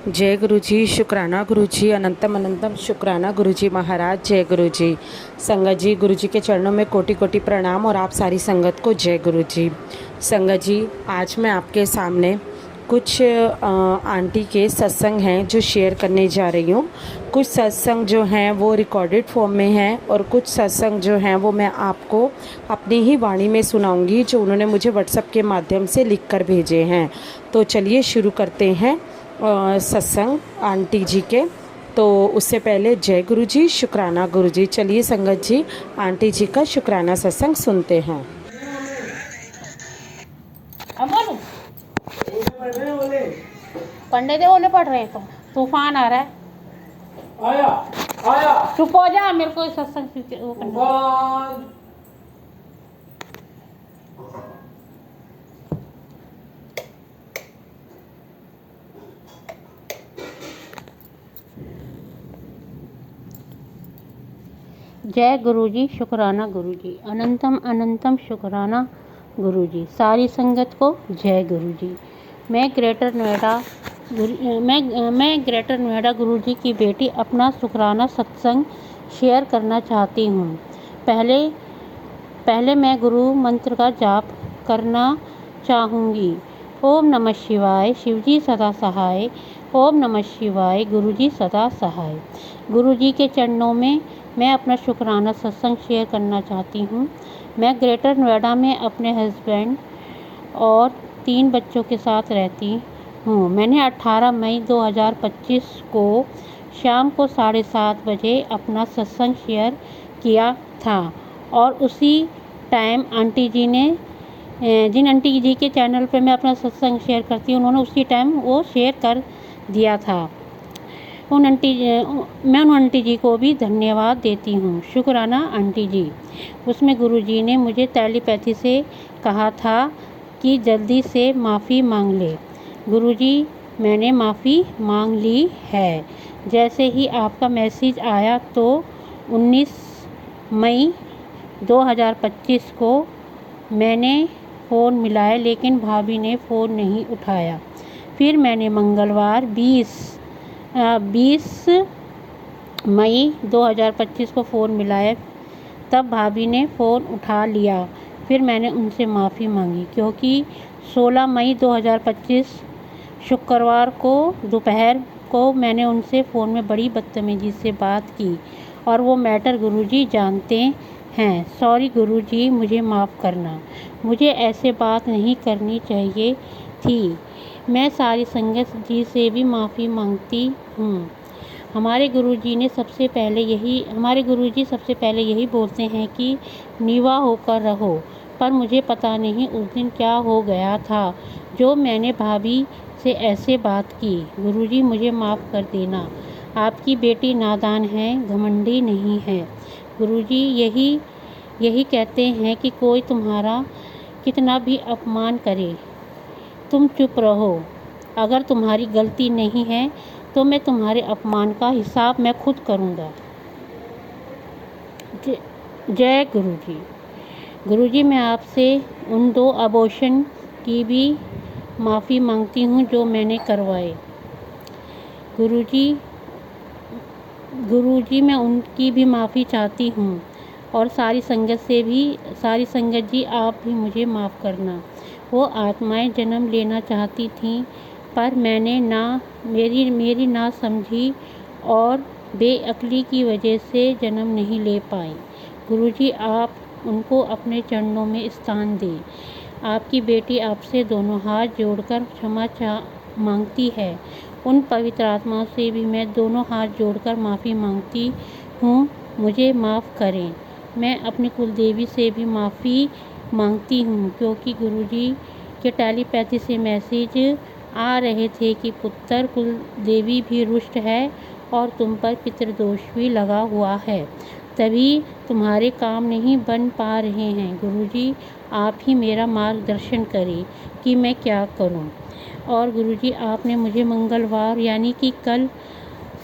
जय गुरु जी, शुक्राना गुरु जी, अनंतम अनंतम शुक्राना गुरु जी महाराज। जय गुरु जी। संगत जी, गुरु जी के चरणों में कोटि कोटि प्रणाम और आप सारी संगत को जय गुरु जी। संगत जी, आज मैं आपके सामने कुछ आंटी के सत्संग हैं जो शेयर करने जा रही हूँ। कुछ सत्संग जो हैं वो रिकॉर्डेड फॉर्म में हैं और कुछ सत्संग जो हैं वो मैं आपको अपनी ही वाणी में सुनाऊंगी, जो उन्होंने मुझे व्हाट्सएप के माध्यम से लिख कर भेजे हैं। तो चलिए शुरू करते हैं सत्संग आंटी जी के। तो उससे पहले जय गुरु जी, शुक्राना गुरु जी। चलिए संगत जी, आंटी जी का शुक्राना सत्संग सुनते हैं। अब बोलूं? पंडे दे ओले पड़ रहे तो तूफान आ रहा है। आया आया चुप हो जा, मेरे को सत्संग वो करना। तूफान। जय गुरुजी, शुक्राना गुरुजी, अनंतम अनंतम शुक्राना गुरुजी। सारी संगत को जय गुरुजी। मैं ग्रेटर नोएडा गुरुजी की बेटी अपना शुक्राना सत्संग शेयर करना चाहती हूँ। पहले मैं गुरु मंत्र का जाप करना चाहूँगी। ओम नमः शिवाय, शिवजी सदा सहाय। ओम नमः शिवाय, गुरुजी सदा सहाय। गुरुजी के चरणों में मैं अपना शुक्राना सत्संग शेयर करना चाहती हूँ। मैं ग्रेटर नोएडा में अपने हस्बैंड और 3 बच्चों के साथ रहती हूँ। मैंने 18 मई 2025 को शाम को 7:30 बजे अपना सत्संग शेयर किया था और उसी टाइम आंटी जी ने जिन आंटी जी के चैनल पे मैं अपना सत्संग शेयर करती हूँ, उन्होंने उसी टाइम वो शेयर कर दिया था। मैं उन आंटी जी को भी धन्यवाद देती हूँ। शुक्राना आंटी जी। उसमें गुरु जी ने मुझे टेलीपैथी से कहा था कि जल्दी से माफ़ी मांग ले। गुरु जी, मैंने माफ़ी मांग ली है। जैसे ही आपका मैसेज आया तो 19 मई 2025 को मैंने फ़ोन मिलाया, लेकिन भाभी ने फ़ोन नहीं उठाया। फिर मैंने मंगलवार 20 मई 2025 को फ़ोन मिलाया, तब भाभी ने फ़ोन उठा लिया। फिर मैंने उनसे माफ़ी मांगी क्योंकि 16 मई 2025 शुक्रवार को दोपहर को मैंने उनसे फ़ोन में बड़ी बदतमीज़ी से बात की और वो मैटर गुरुजी जानते हैं। सॉरी गुरुजी, मुझे माफ़ करना। मुझे ऐसे बात नहीं करनी चाहिए थी। मैं सारी संगत जी से भी माफ़ी मांगती हूँ। हमारे गुरुजी सबसे पहले यही बोलते हैं कि नीवा होकर रहो, पर मुझे पता नहीं उस दिन क्या हो गया था जो मैंने भाभी से ऐसे बात की। गुरुजी, मुझे माफ़ कर देना। आपकी बेटी नादान है, घमंडी नहीं है। गुरुजी यही कहते हैं कि कोई तुम्हारा कितना भी अपमान करे, तुम चुप रहो। अगर तुम्हारी गलती नहीं है तो मैं तुम्हारे अपमान का हिसाब मैं खुद करूँगा। जय गुरुजी। गुरुजी, मैं आपसे उन 2 अबॉर्शन की भी माफ़ी मांगती हूँ जो मैंने करवाए। गुरुजी, मैं उनकी भी माफ़ी चाहती हूँ और सारी संगत जी, आप भी मुझे माफ़ करना। वो आत्माएं जन्म लेना चाहती थीं, पर मैंने मेरी ना समझी और बेअक्ली की वजह से जन्म नहीं ले पाई। गुरुजी, आप उनको अपने चरणों में स्थान दें। आपकी बेटी आपसे दोनों हाथ जोड़कर क्षमा मांगती है। उन पवित्र आत्माओं से भी मैं दोनों हाथ जोड़कर माफ़ी मांगती हूँ, मुझे माफ़ करें। मैं अपनी कुलदेवी से भी माफ़ी मांगती हूँ क्योंकि गुरुजी के टेलीपैथी से मैसेज आ रहे थे कि पुत्र कुलदेवी भी रुष्ट है और तुम पर पितृदोष भी लगा हुआ है, तभी तुम्हारे काम नहीं बन पा रहे हैं। गुरुजी, आप ही मेरा मार्गदर्शन करें कि मैं क्या करूं। और गुरुजी, आपने मुझे मंगलवार यानी कि कल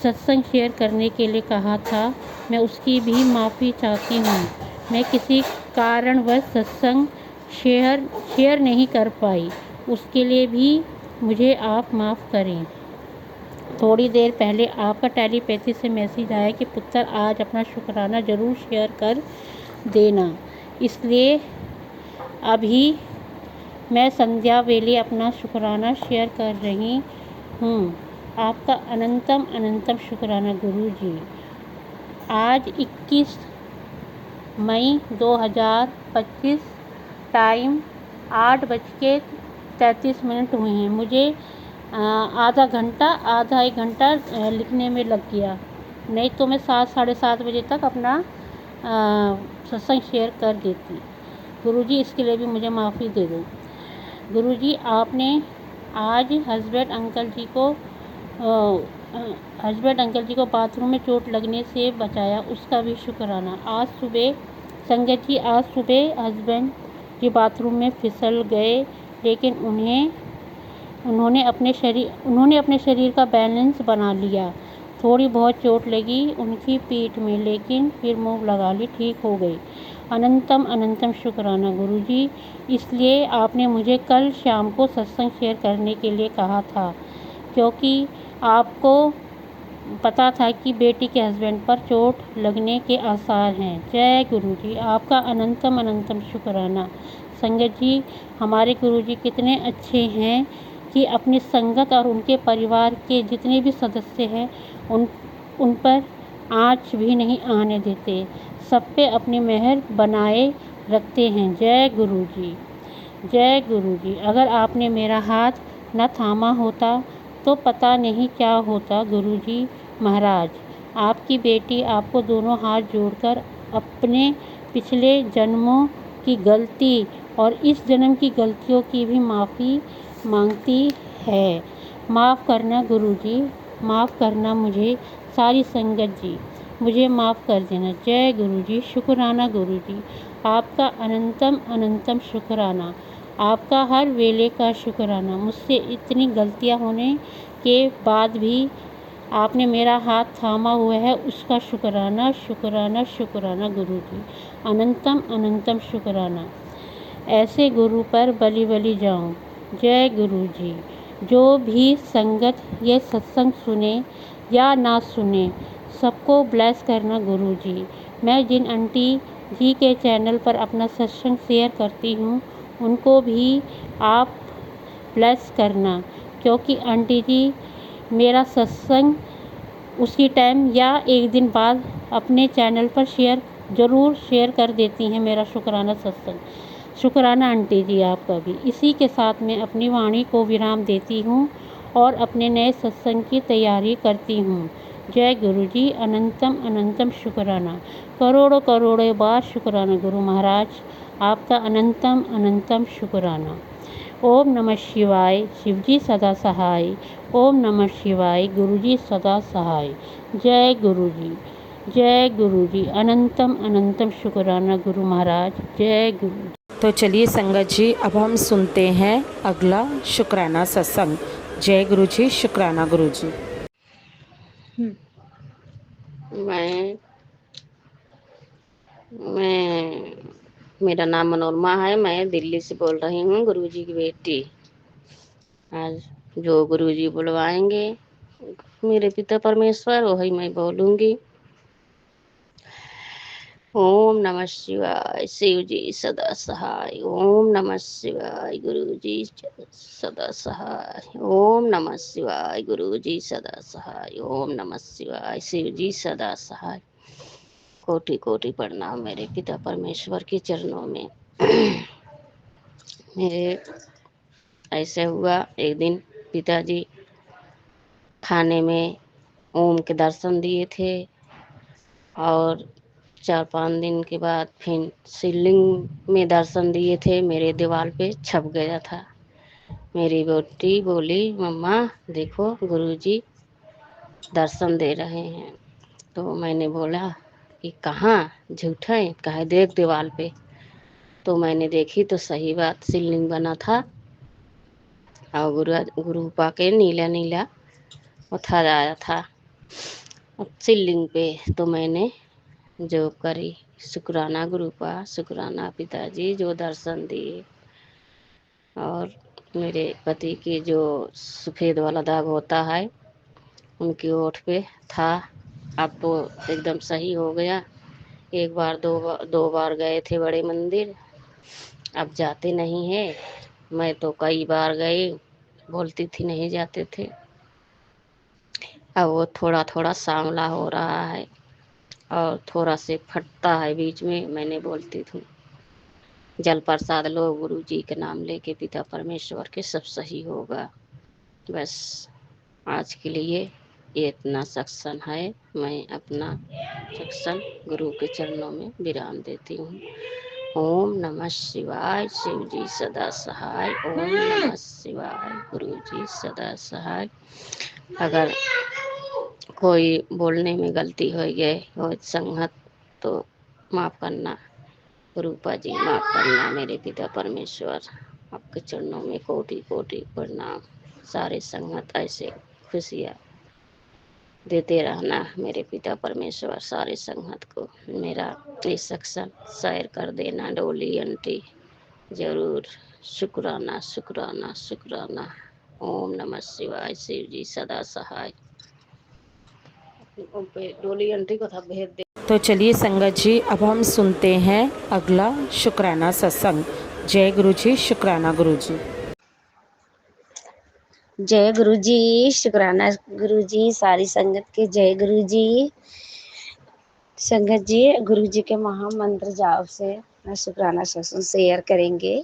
सत्संग शेयर करने के लिए कहा था, मैं उसकी भी माफ़ी चाहती हूँ। मैं किसी कारणवश सत्संग शेयर नहीं कर पाई, उसके लिए भी मुझे आप माफ़ करें। थोड़ी देर पहले आपका टेलीपैथी से मैसेज आया कि पुत्र आज अपना शुक्राना ज़रूर शेयर कर देना। इसलिए अभी मैं संध्या वेले अपना शुक्राना शेयर कर रही हूँ। आपका अनंतम अनंतम शुक्राना गुरु जी। आज 21 मई 2025 टाइम 8:33 हुए हैं। मुझे आधा एक घंटा लिखने में लग गया, नहीं तो मैं 7 साढ़े 7 बजे तक अपना सत्संग शेयर कर देती। गुरुजी इसके लिए भी मुझे माफ़ी दे दो। गुरुजी आपने आज हस्बैंड अंकल जी को बाथरूम में चोट लगने से बचाया, उसका भी शुक्राना। आज सुबह हस्बैंड जी बाथरूम में फिसल गए, लेकिन उन्होंने अपने शरीर का बैलेंस बना लिया। थोड़ी बहुत चोट लगी उनकी पीठ में, लेकिन फिर मुंह लगा ली, ठीक हो गई। अनंतम अनंतम शुक्राना गुरुजी। इसलिए आपने मुझे कल शाम को सत्संग शेयर करने के लिए कहा था, क्योंकि आपको पता था कि बेटी के हस्बैंड पर चोट लगने के आसार हैं। जय गुरुजी। आपका अनंतम अनंतम शुक्राना। संगत जी, हमारे गुरुजी कितने अच्छे हैं कि अपनी संगत और उनके परिवार के जितने भी सदस्य हैं उन पर आँच भी नहीं आने देते, सब पे अपनी मेहर बनाए रखते हैं। जय गुरुजी। जय गुरुजी। अगर आपने मेरा हाथ न थामा होता तो पता नहीं क्या होता। गुरुजी महाराज, आपकी बेटी आपको दोनों हाथ जोड़कर अपने पिछले जन्मों की गलती और इस जन्म की गलतियों की भी माफ़ी मांगती है। माफ़ करना गुरुजी, माफ़ करना मुझे, सारी संगत जी मुझे माफ़ कर देना। जय गुरुजी। शुक्राना गुरुजी। आपका अनंतम अनंतम शुक्राना। आपका हर वेले का शुक्राना। मुझसे इतनी गलतियां होने के बाद भी आपने मेरा हाथ थामा हुआ है, उसका शुक्राना शुक्राना शुक्राना गुरुजी। अनंतम अनंतम शुक्राना। ऐसे गुरु पर बलि बलि जाऊं। जय गुरुजी। जो भी संगत ये सत्संग सुने या ना सुने, सबको ब्लेस करना गुरुजी। मैं जिन आंटी जी के चैनल पर अपना सत्संग शेयर करती हूँ, उनको भी आप ब्लेस करना, क्योंकि आंटी जी मेरा सत्संग उसी टाइम या एक दिन बाद अपने चैनल पर ज़रूर शेयर कर देती हैं मेरा शुक्राना सत्संग। शुक्राना आंटी जी आपका भी। इसी के साथ मैं अपनी वाणी को विराम देती हूँ और अपने नए सत्संग की तैयारी करती हूँ। जय गुरुजी। अनंतम अनंतम शुक्राना। करोड़ों करोड़ों बार शुक्राना गुरु महाराज। आपका अनंतम अनंतम शुक्राना। ओम नमः शिवाय। शिवजी सदा सहाय। ओम नमः शिवाय। गुरुजी सदा सहाय। जय गुरुजी। जय गुरुजी। अनंतम अनंतम शुक्राना गुरु महाराज। जय गुरु। तो चलिए संगत जी, अब हम सुनते हैं अगला शुक्राना सत्संग। जय गुरु जी। शुक्राना गुरु जी। मैं मेरा नाम मनोरमा है। मैं दिल्ली से बोल रही हूँ, गुरुजी की बेटी। आज जो गुरुजी बुलवाएंगे मेरे पिता परमेश्वर, वही मैं बोलूँगी। ओम नमः शिवाय। शिव जी सदा सहाय। ओम नमः शिवाय। गुरु जी सदा सहाय। ओम नमः शिवाय। गुरु जी सदा सहाय। ओम नमः शिवाय। शिव जी सदा सहाय। कोटि कोटि प्रणाम मेरे पिता परमेश्वर के चरणों में। मेरे ऐसे हुआ, एक दिन पिताजी खाने में ओम के दर्शन दिए थे, और 4-5 दिन के बाद फिर शिवलिंग में दर्शन दिए थे। मेरे दीवार पे छप गया था। मेरी बेटी बोली, मम्मा देखो गुरुजी दर्शन दे रहे हैं। तो मैंने बोला कि कहाँ, झूठा है, कहे देख दीवार पे। तो मैंने देखी तो सही बात, शिवलिंग बना था और गुरु पाके नीला नीला पत्थर आया था शिवलिंग पे। तो मैंने जो करी, शुक्राना गुरु का, शुक्राना पिताजी जो दर्शन दिए। और मेरे पति की जो सफ़ेद वाला दाग होता है उनकी ओठ पे था। अब तो एकदम सही हो गया। एक बार दो बार गए थे बड़े मंदिर, अब जाते नहीं है। मैं तो कई बार गई, बोलती थी नहीं जाते थे। अब वो थोड़ा थोड़ा सांवला हो रहा है और थोड़ा से फटता है बीच में। मैंने बोलती थी जल प्रसाद लो गुरु जी के नाम लेके, पिता परमेश्वर के सब सही होगा। बस आज के लिए ये इतना सत्संग है। मैं अपना सत्संग गुरु के चरणों में विराम देती हूँ। ओम नमः शिवाय, शिव जी सदा सहाय। ओम नमः शिवाय, गुरु जी सदा सहाय। अगर कोई बोलने में गलती हो गई हो संगत तो माफ़ करना। रूपा जी माफ़ करना। मेरे पिता परमेश्वर आपके चरणों में कोटि कोटि प्रणाम। सारे संगत ऐसे खुशियाँ देते रहना मेरे पिता परमेश्वर सारे संगत को। मेरा ये सत्संग शेयर कर देना डोली आंटी, जरूर। शुक्राना शुक्राना शुक्राना। ओम नमः शिवाय, शिव जी सदा सहाय। डोली आंटी को था भेज दे। तो चलिए संगत जी, अब हम सुनते हैं अगला शुक्राना सत्संग। जय गुरु जी, शुक्राना गुरु जी। जय गुरु जी, शुक्राना गुरु जी, सारी संगत के जय गुरु जी। संगत जी, गुरु जी के महामंत्र जाप से अपना शुक्राना सत्संग शेयर करेंगे।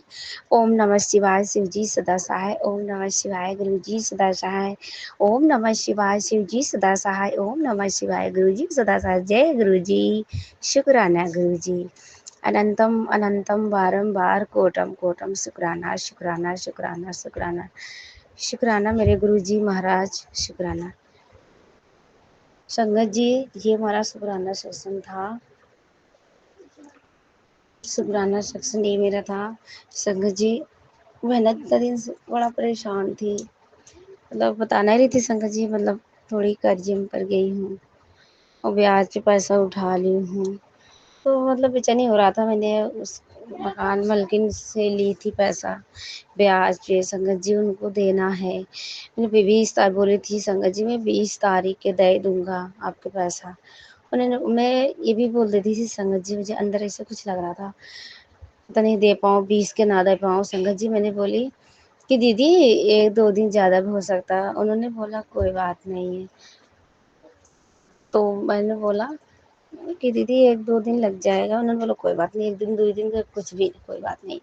ओम नमः शिवाय, शिव जी सदा सहाय। ओम नमः शिवाय, गुरु जी सदा सहाय। ओम नमः शिवाय, शिव जी सदा सहाय। ओम नमः शिवाय, गुरु जी सदा सहाय। जय गुरु जी, शुक्राना गुरु जी। अनंतम अनंतम बारंबार कोटम कोटम शुक्राना शुक्राना शुक्राना शुक्राना शुक्राना मेरे गुरु जी महाराज, शुक्राना। संगत जी, ये हमारा शुक्राना सत्संग था। शुक्राना सत्संग ये मेरा था। संगत जी, मैं ना इतना दिन से बड़ा परेशान थी, मतलब बता नहीं रही थी संगत जी, मतलब थोड़ी कर्जे में पड़ गई हूँ और ब्याज पे पैसा उठा ली हूँ। तो मतलब बेचैनी हो रहा था। मैंने उस मकान मालकिन से ली थी पैसा ब्याज पे संगत जी, उनको देना है। मैंने 20 तारीख बोली थी संगत जी, मैं 20 तारीख के दे दूंगा आपके पैसा। उन्होंने, मैं ये भी बोल देती थी संगत जी, मुझे अंदर ऐसे कुछ लग रहा था पता नहीं दे पाऊँ, 20 के ना दे पाऊँ। संगत जी मैंने बोली कि दीदी 1-2 दिन ज़्यादा भी हो सकता है। उन्होंने बोला कोई बात नहीं है। तो मैंने बोला कि दीदी 1-2 दिन लग जाएगा। उन्होंने बोला कोई बात नहीं, 1 दिन 2 दिन का कुछ भी कोई बात नहीं।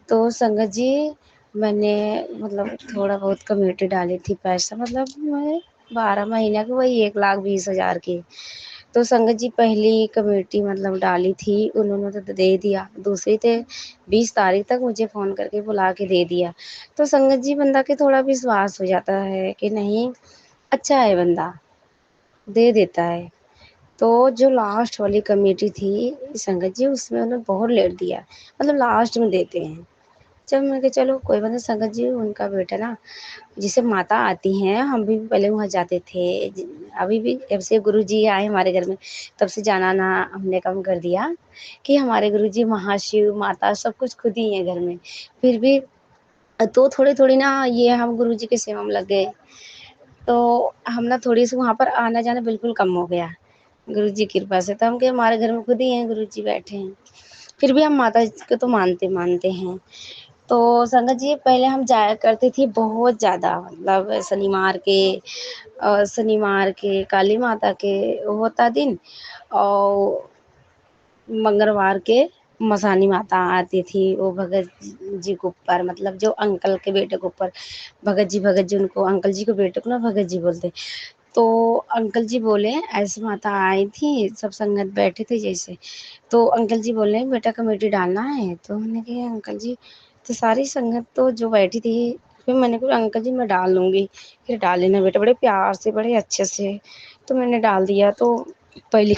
तो संगत जी, मैंने मतलब थोड़ा बहुत कमेटी डाली थी पैसा, मतलब मैं 12 महीना की वही 1,20,000 की। तो संगत जी पहली कमेटी मतलब डाली थी, उन्होंने तो दे दिया। दूसरी थे 20 तारीख तक मुझे फ़ोन करके बुला के दे दिया। तो संगत जी बंदा के थोड़ा विश्वास हो जाता है कि नहीं, अच्छा है बंदा, दे देता है। तो जो लास्ट वाली कमेटी थी संगत जी, उसमें उन्होंने बहुत लेट दिया, मतलब लास्ट में देते हैं। जब मैं कहा चलो कोई बात नहीं संगत जी, उनका बेटा ना जिसे माता आती हैं, हम भी पहले वहाँ जाते थे। अभी भी जब से गुरु जी आए हमारे घर में, तब से जाना ना हमने कम कर दिया कि हमारे गुरु जी महाशिव माता सब कुछ खुद ही है घर में। फिर भी तो थोड़ी थोड़ी ना ये हम गुरु जी की सेवा में लग गए, तो हम ना थोड़ी सी वहाँ पर आना जाना बिल्कुल कम हो गया गुरु जी की कृपा से। तो हम के हमारे घर में खुद ही हैं, गुरु जी बैठे हैं। फिर भी हम माता जी को तो मानते मानते हैं। तो संगत जी पहले हम जाया करते थे बहुत ज़्यादा, मतलब शनिवार के काली माता के होता दिन, और मंगलवार के मसानी माता आती थी, वो भगत जी के ऊपर, मतलब जो अंकल के बेटे के ऊपर भगत जी उनको, अंकल जी के बेटे को ना भगत जी बोलते। तो अंकल जी बोले ऐसी माता आई थी, सब संगत बैठे थे जैसे। तो अंकल जी बोले बेटा कमेटी डालना है। तो मैंने कहा अंकल जी, तो सारी संगत तो जो बैठी थी, फिर मैंने कहा अंकल जी मैं डाल लूँगी। फिर डाल लेना बेटा, बड़े प्यार से बड़े अच्छे से। तो मैंने डाल दिया। तो पहली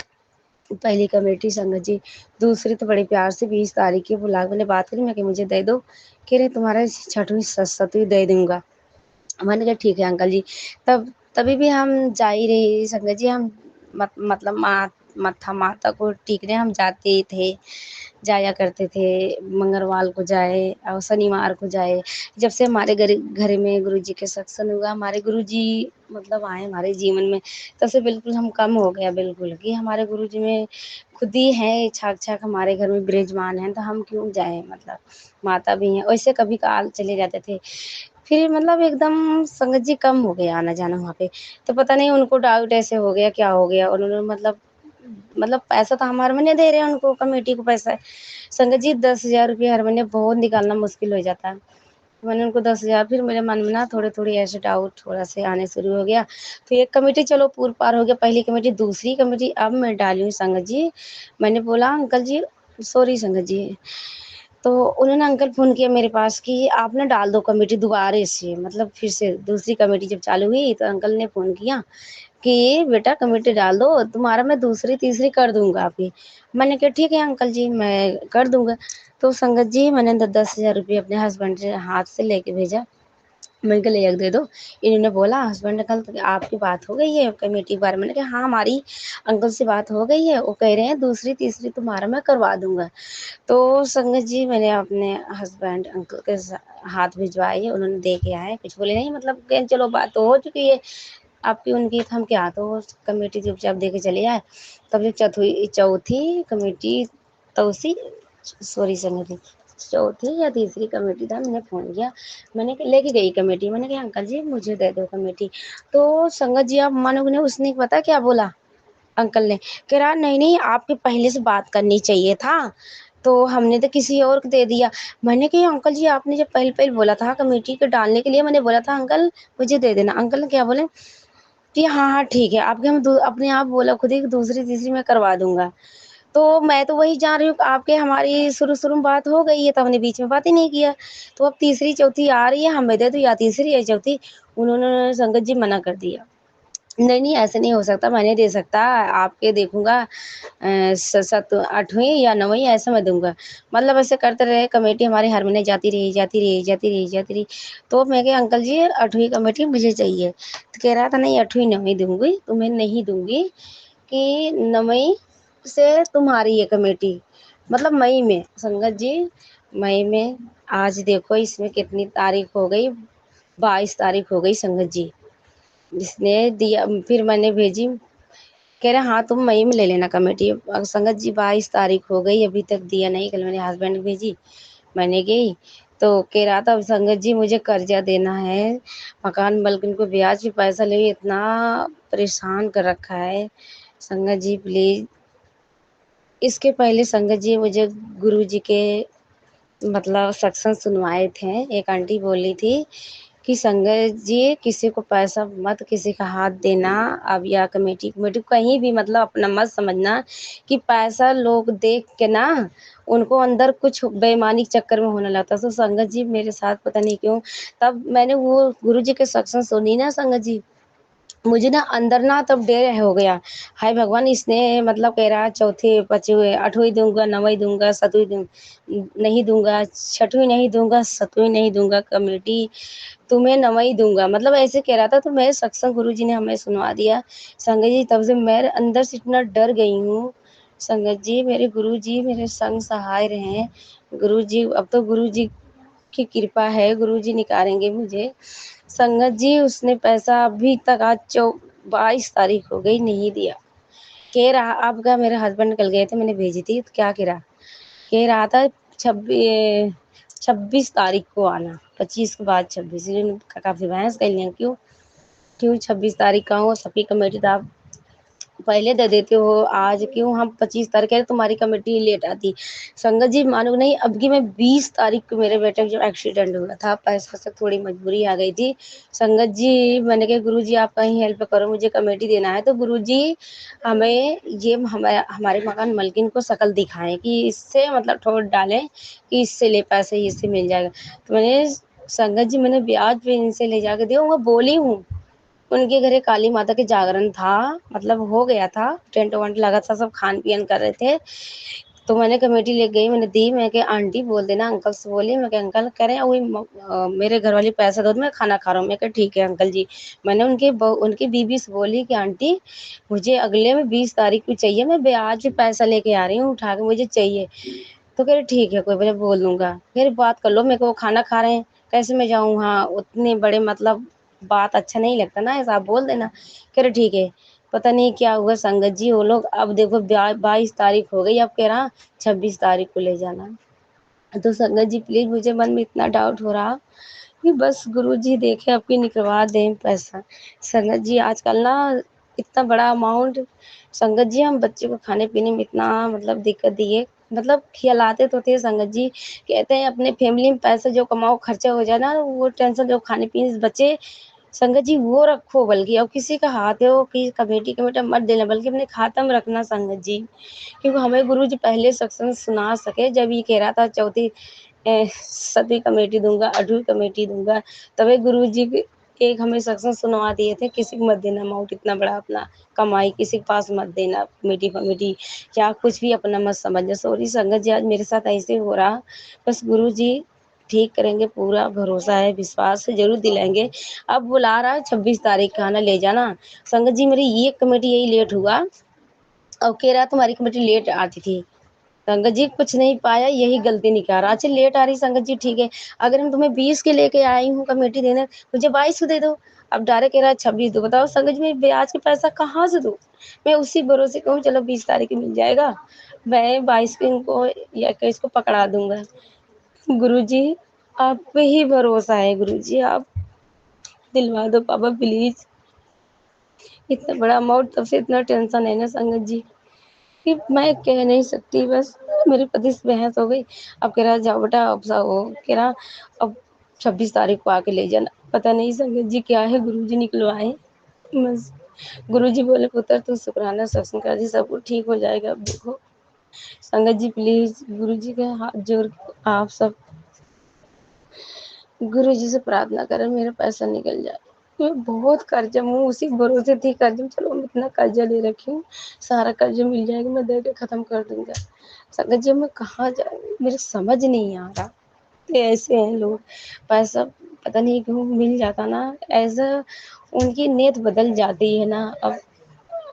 पहली कमेटी संगत जी, दूसरी तो बड़े प्यार से 20 तारीख की बुला के मैंने बात करी, मैं कि मुझे दे दो। कह रहे तुम्हारा 6वीं 7वीं दे दूँगा। मैंने कहा ठीक है अंकल जी। तभी भी हम जा ही रही संगत जी, हम मतलब मत्था माता को टीकने हम जाते थे, जाया करते थे। मंगलवार को जाए और शनिवार को जाए। जब से हमारे घर में गुरुजी के सत्संग हुआ, हमारे गुरुजी मतलब आए हमारे जीवन में, तब से बिल्कुल हम कम हो गया बिल्कुल कि हमारे गुरुजी में खुद ही है साक्षात हमारे घर में विराजमान है, तो हम क्यों जाएँ मतलब। माता भी हैं, वैसे कभी काल चले जाते थे। फिर मतलब एकदम संगत जी कम हो गया आना-जाना वहाँ पे। तो पता नहीं उनको डाउट ऐसे हो गया, क्या हो गया? उन्होंने मतलब पैसा तो हम हर महीने दे रहे हैं उनको, कमेटी को पैसा। संगत जी 10,000 रुपए हर महीने बहुत निकालना मुश्किल हो जाता है। मैंने उनको 10,000, फिर मेरे मन में ना थोड़े-थोड़े ऐसे डाउट थोड़ा-से आने शुरू हो गया। तो एक कमेटी चलो पूर-पार हो गया, पहली कमेटी, दूसरी कमेटी अब मैं डाली हूँ संगत जी। मैंने बोला अंकल जी सॉरी संगत जी। तो उन्होंने अंकल फ़ोन किया मेरे पास कि आप ना डाल दो कमेटी दोबारा से, मतलब फिर से दूसरी कमेटी जब चालू हुई तो अंकल ने फ़ोन किया कि बेटा कमेटी डाल दो, तुम्हारा मैं दूसरी तीसरी कर दूँगा आपकी। मैंने कहा ठीक है अंकल जी मैं कर दूँगा। तो संगत जी मैंने 10,000 रुपए अपने हस्बैंड से हाथ से लेके भेजा। मैंने कहा ले दे दो। इन्होंने बोला हस्बैंड ने कल आपकी बात हो गई है कमेटी के बारे में? मैंने कहा हाँ, हमारी अंकल से बात हो गई है, वो कह रहे हैं दूसरी तीसरी तुम्हारा मैं करवा दूँगा। तो संगत जी मैंने अपने हस्बैंड अंकल के हाथ भिजवाई, उन्होंने दे के आए, कुछ बोले नहीं, मतलब कहे चलो बात तो हो चुकी है आपकी उनकी, तो हम क्या, तो कमेटी चुपचाप दे के चले आए। तब जब चौथी कमेटी तो उसी सॉरी संगत जी, चौथी या तीसरी कमेटी था, मैंने फ़ोन किया, मैंने लेके गई कमेटी, मैंने कहा अंकल जी मुझे दे दो कमेटी। तो संगत जी आप मानोगे नहीं, उसने पता क्या बोला अंकल ने, कह रहा नहीं-नहीं आपके पहले से बात करनी चाहिए था, तो हमने तो किसी और को दे दिया। मैंने कहा अंकल जी आपने जब पहले-पहले बोला था कमेटी को डालने के लिए, मैंने बोला था अंकल मुझे दे देना। अंकल ने क्या बोले कि हाँ, हाँ ठीक है, आपके हम दू अपने आप बोला खुद ही कि दूसरी-तीसरी मैं करवा दूँगा। तो मैं तो वही जान रही हूँ कि आपके हमारी शुरू-शुरू में बात हो गई है, तो हमने बीच में बात ही नहीं किया। तो अब तीसरी-चौथी आ रही है, हमें दे दो या तीसरी या चौथी। उन्होंने संगत जी मना कर दिया। नहीं, नहीं ऐसे नहीं हो सकता, मैं नहीं दे सकता, आपके देखूँगा 8वीं या 9वीं ऐसे मैं दूँगा। मतलब ऐसे करते रहे, कमेटी हमारी हर महीने जाती रही, जाती रही, जाती रही, जाती रही। तो मैं कहा अंकल जी 8वीं कमेटी मुझे चाहिए। तो कह रहा था नहीं 8वीं 9वीं दूँगी, तुम्हें नहीं दूँगी कि 9वीं से तुम्हारी ये कमेटी, मतलब मई में संगत जी, मई में आज देखो इसमें कितनी तारीख हो गई, 22 तारीख हो गई संगत जी। जिसने दिया फिर मैंने भेजी, कह रहे हाँ तुम मई में ले लेना कमेटी। संगत जी 22 तारीख हो गई अभी तक दिया नहीं, कल मेरे हस्बैंड को भेजी, मैंने गई तो कह रहा था संगत जी मुझे कर्जा देना है, मकान मालिक को ब्याज पे पैसा ले, इतना परेशान कर रखा है संगत जी प्लीज। इसके पहले संगत जी मुझे गुरु जी के मतलब सत्संग सुनवाए थे। एक आंटी बोली थी कि संगत जी किसी को पैसा मत किसी का हाथ देना, अब या कमेटी कमेटी कहीं भी मतलब अपना मत समझना कि पैसा लोग देख के ना उनको अंदर कुछ बेईमानी के चक्कर में होने लगता है। तो संगत जी मेरे साथ पता नहीं क्यों तब मैंने वो गुरु जी के सत्संग सुनी ना संगत जी, मुझे ना अंदर ना तब डर हो गया, हाय भगवान इसने मतलब कह रहा है चौथी पाँचवीं 8वीं दूँगा, 9वीं दूँगा, 7वीं नहीं दूँगा, 6वीं नहीं दूँगा, 7वीं नहीं दूँगा कमेटी, तुम्हें 9वीं दूँगा, मतलब ऐसे कह रहा था। तो मैं सत्संग गुरुजी ने हमें सुनवा दिया। संगत जी तब से मैं अंदर से इतना डर गई हूँ। संगत जी मेरे गुरुजी मेरे संग सहाय रहे। गुरुजी अब तो गुरुजी की कृपा है, गुरुजी निकालेंगे मुझे। संगत जी उसने पैसा अभी तक आज 22 तारीख हो गई नहीं दिया। कह रहा आपका मेरे हस्बैंड कल गए थे मैंने भेजी थी, तो क्या कह रहा था 26 तारीख को आना, 25 के बाद 26, काफ़ी बहस कर लिया क्यों 26 तारीख का हो, सबकी कमेटी तो आप पहले दे देते हो, आज क्यों हम 25 तारीख है तुम्हारी कमेटी लेट आती। संगत जी मानो नहीं अब की मैं 20 तारीख को मेरे बेटे का जब एक्सीडेंट हुआ था, पैसों से थोड़ी मजबूरी आ गई थी। संगत जी मैंने कहा गुरुजी आप कहीं हेल्प करो, मुझे कमेटी देना है। तो गुरुजी हमें ये हमारे मकान मालकिन को शक्ल दिखाएँ कि इससे मतलब ठोक डालें कि इससे ले पैसे इससे मिल जाएगा। तो मैंने संगत जी मैंने ब्याज पे इनसे ले जाके दिया, मैं बोली हूँ उनके घरे काली माता के जागरण था, मतलब हो गया था, टेंट वेंट लगा था, सब खान पियन कर रहे थे। तो मैंने कमेटी लेके गई, मैंने दी, मैं कहा आंटी बोल देना अंकल से बोली, मैं कहा अंकल कह रहे हैं वही मेरे घर वाले पैसा दो, मैं खाना खा रहा हूँ। मैं कहा ठीक है अंकल जी। मैंने उनकी बीबी से बोली कि आंटी मुझे अगले में 20 तारीख को चाहिए, मैं ब्याज पे पैसा लेके आ रही हूँ उठा के, मुझे चाहिए। तो कह रहे ठीक है कोई मैं बोल दूंगा, फिर बात कर लो, मेरे को वो खाना खा रहे हैं, कैसे मैं जाऊँ, हाँ उतने बड़े मतलब बात अच्छा नहीं लगता ना, ऐसा आप बोल देना। कह रहे ठीक है। पता नहीं क्या हुआ संगत जी, वो लोग अब देखो 22 तारीख हो गई, अब कह रहा 26 तारीख को ले जाना। तो संगत जी प्लीज, मुझे मन में इतना डाउट हो रहा कि बस गुरुजी देखे आपकी निकलवा दें पैसा। संगत जी आजकल ना इतना बड़ा अमाउंट, संगत जी हम बच्चे को खाने पीने में इतना मतलब दिक्कत दिए, मतलब खिलाते तो थे संगत जी, कहते हैं अपने फैमिली में पैसा जो कमाओ खर्चा हो जाए ना, वो टेंशन जो खाने पीने से बचे संगत जी वो रखो, बल्कि अब किसी का हाथ है वो कि कमेटी कमेटी मत देना, बल्कि अपने खाता में रखना संगत जी। क्योंकि हमें गुरु जी पहले सत्संग सुना सके, जब ये कह रहा था चौथी 7वीं कमेटी दूंगा, 8वीं कमेटी दूंगा, तभी गुरु जी एक हमें सत्संग सुनवा दिए थे, किसी को मत देना अमाउंट इतना बड़ा, अपना कमाई किसी के पास मत देना, कमेटी फमेटी क्या कुछ भी अपना मत समझना। सॉरी संगत जी, आज मेरे साथ ऐसे हो रहा, बस गुरु जी ठीक करेंगे, पूरा भरोसा है, विश्वास है, जरूर दिलाएंगे। अब बुला रहा है 26 तारीख का आना ले जाना। संगत जी मेरी ये कमेटी यही लेट हुआ, और कह रहा तुम्हारी कमेटी लेट आती थी। संगत जी कुछ नहीं पाया, यही गलती निकाल रहा। अच्छा लेट आ रही संगत जी ठीक है, अगर हम तुम्हें 20 के लेके आई हूँ कमेटी देने, मुझे 22 को दे दो। अब डायरेक्ट कह रहा है 26 दो। बताओ संगत जी मैं ब्याज के पैसा कहाँ से दूँ? मैं उसी भरोसे कहूँ चलो 20 तारीख को मिल जाएगा, मैं 22 को इनको या 21 को पकड़ा दूंगा। गुरु जी आप पे ही भरोसा है, गुरु जी आप दिलवा दो पापा प्लीज। इतना बड़ा अमाउंट, तब से इतना टेंशन है ना संगत जी कि मैं कह नहीं सकती, बस मेरे पति से बहस हो गई। अब कह रहा जाओ बेटा, अब वो कह रहा अब 26 तारीख को आके ले जाना। पता नहीं संगत जी क्या है, गुरुजी निकलवाए बस। गुरुजी बोले पुत्र तू शुक्राना सत्संग कर दी, सब कुछ ठीक हो जाएगा। अब देखो संगत जी प्लीज गुरुजी का हाथ जोड़ के आप सब गुरुजी से प्रार्थना करें मेरा पैसा निकल जाए। मैं बहुत कर्जा हूँ, उसी भरोसे थी कर्ज में, चलो मैं इतना कर्जा ले रखी हूँ, सारा कर्जा मिल जाएगा, मैं दे के खत्म कर दूंगा। संगत जी मैं कहाँ जाऊँ, मेरे समझ नहीं आ रहा। तो ऐसे हैं लोग, पैसा पता नहीं क्यों मिल जाता ना, ऐसा उनकी नीयत बदल जाती है ना।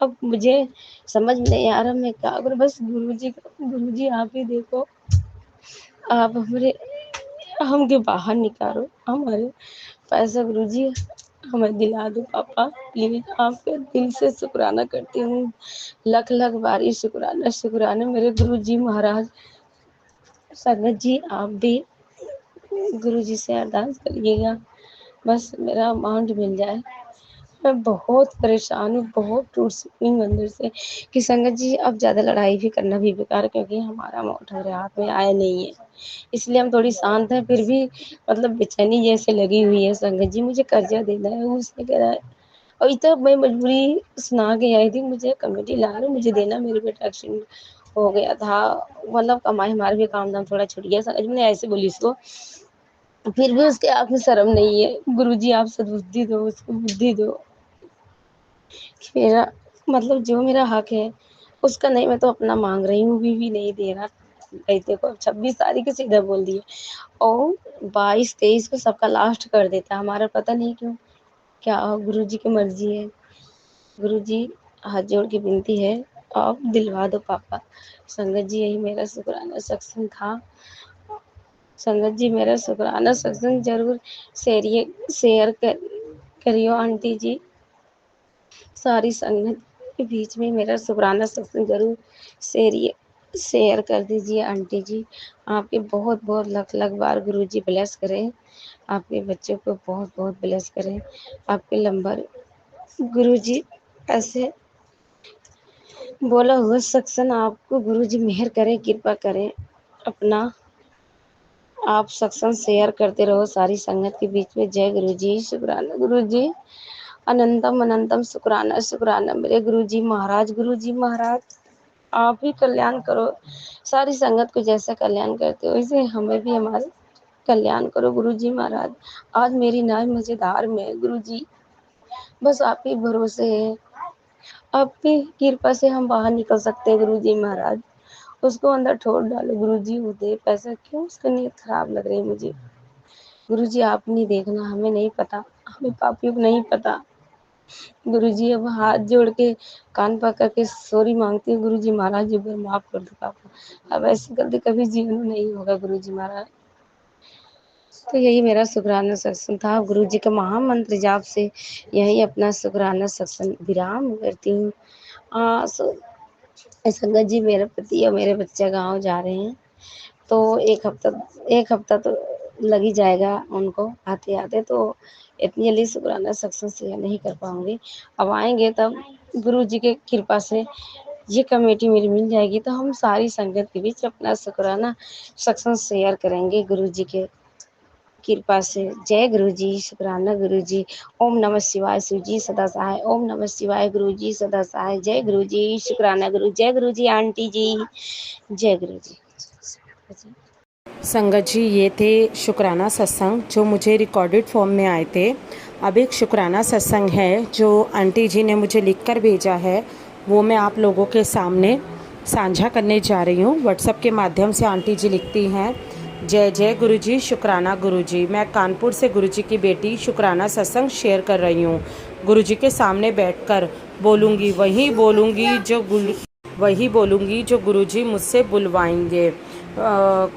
अब मुझे समझ में नहीं आ रहा मैं क्या करूँ, बस गुरुजी आप ही देखो, आप हमारे हमके बाहर निकालो, हमारे पैसा गुरुजी हमें दिला दो पापा प्लीज। आपके दिल से शुक्राना करती हूँ, लख लख बारी शुक्राना शुक्राना मेरे गुरुजी महाराज। संगत जी आप भी गुरुजी से अरदास करिएगा, बस मेरा अमाउंट मिल जाए। मैं बहुत परेशान हूँ, बहुत टूट चुकी हूँ अंदर से कि संगत जी अब ज़्यादा लड़ाई भी करना भी बेकार है, क्योंकि हमारा अमाउंट हमारे हाथ में आया नहीं है, इसलिए हम थोड़ी शांत हैं। फिर भी मतलब बेचैनी जैसे लगी हुई है। संगत जी मुझे कर्जा देना है, उसने कह रहा है, और इतना मैं मजबूरी सुना के आई थी, मुझे कमेटी ला रहा मुझे देना, मेरे बेटा एक्सीडेंट हो गया था, मतलब कमाई हमारे भी काम धाम थोड़ा छूट गया। संगत जी मैंने ऐसे बोली इसको, फिर भी उसके आँख में शर्म नहीं है। गुरुजी आप सद्बुद्धि दो, उसको बुद्धि दो कि मेरा मतलब जो मेरा हक है उसका नहीं, मैं तो अपना मांग रही हूँ, भी नहीं दे रहा। भाई देखो अब 26 तारीख को सीधा बोल दिए, और 22-23 को सबका लास्ट कर देता है हमारा, पता नहीं क्यों, क्या गुरुजी की मर्जी है। गुरुजी हाथ जोड़ के विनती है, आप दिलवा दो पापा। संगत जी यही मेरा शुक्राना सत्संग था। संगत जी मेरा शुक्राना सत्संग जरूर शेयर करियो आंटी जी, सारी संगत के बीच में मेरा शुक्राना सत्संग जरूर शेयर कर दीजिए आंटी जी। आपके बहुत बहुत लख लख बार गुरुजी ब्लेस करें, आपके बच्चों को बहुत बहुत ब्लेस करें, आपके लंबा गुरुजी ऐसे बोला हुआ सत्संग आपको गुरुजी मेहर करें, कृपा करें। अपना आप सत्संग शेयर करते रहो सारी संगत के बीच में। जय गुरु जी, शुक्राना गुरु जी, अनंतम अनंतम शुक्राना शुक्राना मेरे गुरु जी महाराज। गुरु जी महाराज आप ही कल्याण करो, सारी संगत को जैसा कल्याण करते हो वैसे हमें भी हमारे कल्याण करो गुरु जी महाराज। आज मेरी नाव मजेदार में है गुरु जी, बस आपके भरोसे है, आपकी कृपा से हम बाहर निकल सकते हैं गुरु जी महाराज। उसको अंदर ठोड़ डालो। गुरुजी वो दे पैसा, क्यों उसका नीयत खराब लग रही है मुझे। गुरुजी आप नहीं देखना, हमें नहीं पता, हमें पापियों को नहीं पता। गुरुजी अब हाथ जोड़ के कान पकड़ के सॉरी मांगती हूँ। गुरुजी महाराज एक बार माफ कर दो पापा, अब ऐसी गलती कभी जीवन में नहीं होगा गुरुजी महाराज। तो यही मेरा शुक्राना सत्संग था। गुरु जी के महामंत्र जाप से यही अपना शुक्राना सत्संग विराम करती हूँ। संगत जी, मेरे पति और मेरे बच्चे गांव जा रहे हैं, तो एक हफ्ता तो लग ही जाएगा उनको आते आते, तो इतनी जल्दी शुक्राना सत्संग शेयर नहीं कर पाऊंगी। अब आएंगे तब गुरु जी के कृपा से ये कमेटी मेरी मिल जाएगी, तो हम सारी संगत के बीच अपना शुक्राना सत्संग शेयर करेंगे गुरु जी के कृपा से। जय गुरु जी, शुक्राना गुरु जी। ओम नमः शिवाय, शिव जी सदा सहाय। ओम नमः शिवाय, गुरु जी सदा सहाय। जय गुरु जी, शुक्राना गुरु। जय गुरु जी आंटी जी, जय गुरु जी। संगत जी, ये थे शुक्राना सत्संग जो मुझे रिकॉर्डेड फॉर्म में आए थे। अब एक शुक्राना सत्संग है जो आंटी जी ने मुझे लिखकर भेजा है, वो मैं आप लोगों के सामने साझा करने जा रही हूँ। व्हाट्सएप के माध्यम से आंटी जी लिखती हैं, जय जय गुरु जी, शुक्राना गुरु जी। मैं कानपुर से गुरु जी की बेटी शुक्राना सत्संग शेयर कर रही हूँ। गुरु जी के सामने बैठकर बोलूँगी वही बोलूँगी जो गुरु जी मुझसे बुलवाएंगे।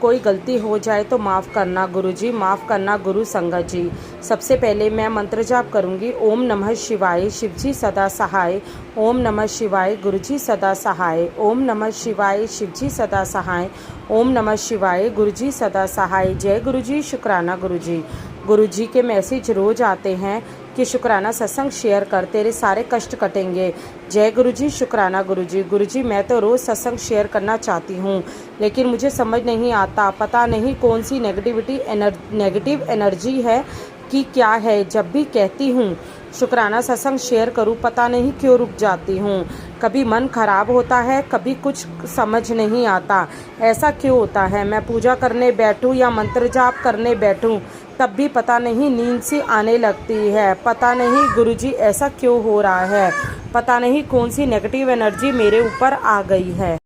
कोई गलती हो जाए तो माफ़ करना गुरुजी, माफ़ करना गुरु संगत जी। सबसे पहले मैं मंत्र जाप करूंगी। ओम नमः शिवाय, शिवजी सदा सहाय। ओम नमः शिवाय, गुरुजी सदा सहाय। ओम नमः शिवाय, शिवजी सदा सहाय। ओम नमः शिवाय, गुरुजी सदा सहाय। जय गुरुजी, शुक्राना गुरुजी। गुरुजी के मैसेज रोज आते हैं कि शुक्राना सत्संग शेयर कर, तेरे सारे कष्ट कटेंगे। जय गुरुजी, शुक्राना गुरुजी। गुरुजी, मैं तो रोज़ सत्संग शेयर करना चाहती हूँ, लेकिन मुझे समझ नहीं आता, पता नहीं कौन सी नेगेटिव एनर्जी है कि क्या है। जब भी कहती हूँ शुक्राना सत्संग शेयर करूँ, पता नहीं क्यों रुक जाती हूँ। कभी मन खराब होता है, कभी कुछ समझ नहीं आता, ऐसा क्यों होता है। मैं पूजा करने बैठूँ या मंत्र जाप करने बैठूँ, तब भी पता नहीं नींद सी आने लगती है। पता नहीं गुरुजी ऐसा क्यों हो रहा है, पता नहीं कौन सी नेगेटिव एनर्जी मेरे ऊपर आ गई है।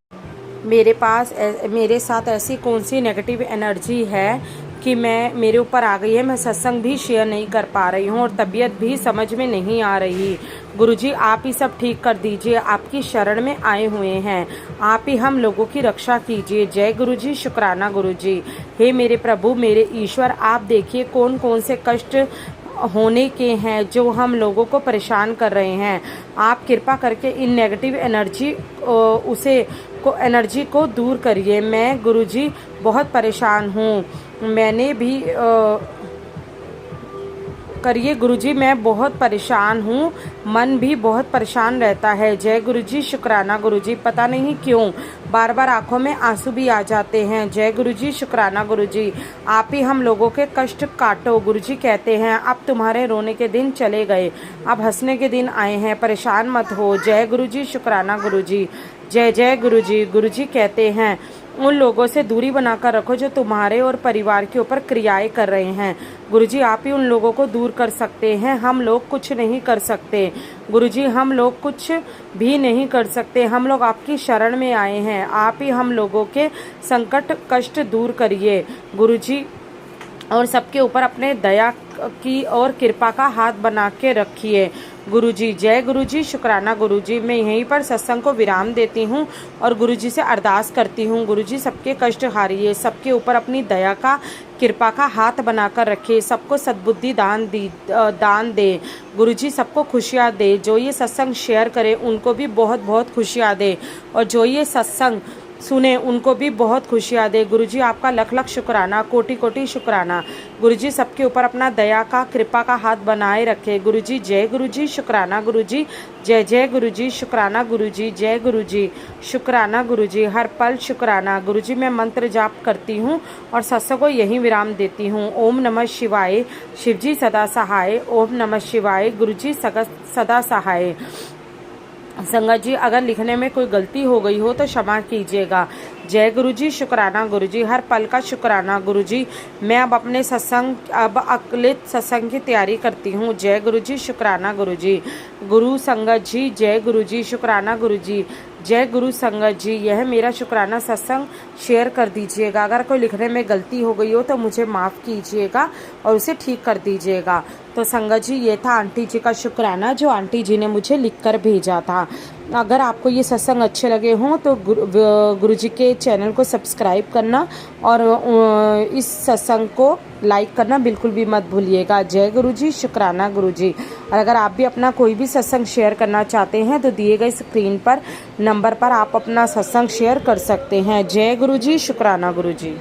मेरे साथ ऐसी कौन सी नेगेटिव एनर्जी है कि मेरे ऊपर आ गई है। मैं सत्संग भी शेयर नहीं कर पा रही हूँ और तबीयत भी समझ में नहीं आ रही। गुरुजी, आप ही सब ठीक कर दीजिए, आपकी शरण में आए हुए हैं, आप ही हम लोगों की रक्षा कीजिए। जय गुरुजी, शुक्राना गुरुजी। हे मेरे प्रभु, मेरे ईश्वर, आप देखिए कौन कौन से कष्ट होने के हैं जो हम लोगों को परेशान कर रहे हैं। आप कृपा करके इन नेगेटिव एनर्जी को दूर करिए। मैं गुरुजी बहुत परेशान हूँ, मैंने भी करिए गुरुजी, मैं बहुत परेशान हूँ, मन भी बहुत परेशान रहता है। जय गुरुजी, शुक्राना गुरुजी। पता नहीं क्यों बार बार आंखों में आंसू भी आ जाते हैं। जय गुरुजी, शुक्राना गुरुजी। आप ही हम लोगों के कष्ट काटो। गुरुजी कहते हैं, अब तुम्हारे रोने के दिन चले गए, अब हंसने के दिन आए हैं, परेशान मत हो। जय गुरुजी, शुक्राना गुरुजी। जय जय गुरुजी। गुरुजी कहते हैं, उन लोगों से दूरी बनाकर रखो जो तुम्हारे और परिवार के ऊपर क्रियाएं कर रहे हैं। गुरुजी, आप ही उन लोगों को दूर कर सकते हैं, हम लोग कुछ नहीं कर सकते। गुरुजी, हम लोग कुछ भी नहीं कर सकते, हम लोग आपकी शरण में आए हैं, आप ही हम लोगों के संकट कष्ट दूर करिए गुरुजी, और सबके ऊपर अपने दया की और कृपा का हाथ बना के रखिए गुरुजी। जय गुरुजी, शुक्राना गुरुजी। मैं यहीं पर सत्संग को विराम देती हूँ और गुरुजी से अरदास करती हूँ, गुरुजी सबके कष्ट हारिए, सबके ऊपर अपनी दया का कृपा का हाथ बनाकर रखे, सबको सद्बुद्धि दान दे गुरुजी, सबको खुशियाँ दे। जो ये सत्संग शेयर करे उनको भी बहुत बहुत खुशियाँ दे, और जो ये सत्संग सुने उनको भी बहुत खुशियाँ दे। गुरुजी, आपका लख लख शुक्राना, कोटि कोटि शुक्राना। गुरुजी, सबके ऊपर अपना दया का कृपा का हाथ बनाए रखे गुरुजी। जय गुरुजी, शुक्राना गुरुजी। जय जय गुरुजी, शुक्राना गुरुजी। जय गुरुजी, शुक्राना गुरुजी। हर पल शुक्राना गुरुजी। मैं मंत्र जाप करती हूँ और सत्संग को यहीं विराम देती हूँ। ओम नमः शिवाय, शिवजी सदा सहाय। ओम नमः शिवाय, गुरुजी सदा सहाय। संगत जी, अगर लिखने में कोई गलती हो गई हो तो क्षमा कीजिएगा। जय गुरु जी, शुक्राना गुरु जी, हर पल का शुक्राना गुरु जी। मैं अब अपने अब अगले सत्संग की तैयारी करती हूँ। जय गुरु जी, शुक्राना गुरु जी। गुरु संगत जी, जय गुरु जी, शुक्राना गुरु जी। जय गुरु संगत जी, यह मेरा शुक्राना सत्संग शेयर कर दीजिएगा। अगर कोई लिखने में गलती हो गई हो तो मुझे माफ़ कीजिएगा और उसे ठीक कर दीजिएगा। तो संगत जी, ये था आंटी जी का शुक्राना जो आंटी जी ने मुझे लिखकर भेजा था। अगर आपको ये सत्संग अच्छे लगे हों तो गुरु जी के चैनल को सब्सक्राइब करना और इस सत्संग को लाइक करना बिल्कुल भी मत भूलिएगा। जय गुरु जी, शुक्राना गुरु जी। और अगर आप भी अपना कोई भी सत्संग शेयर करना चाहते हैं तो दिए गए स्क्रीन पर नंबर पर आप अपना सत्संग शेयर कर सकते हैं। जय गुरु जी, शुक्राना गुरु जी।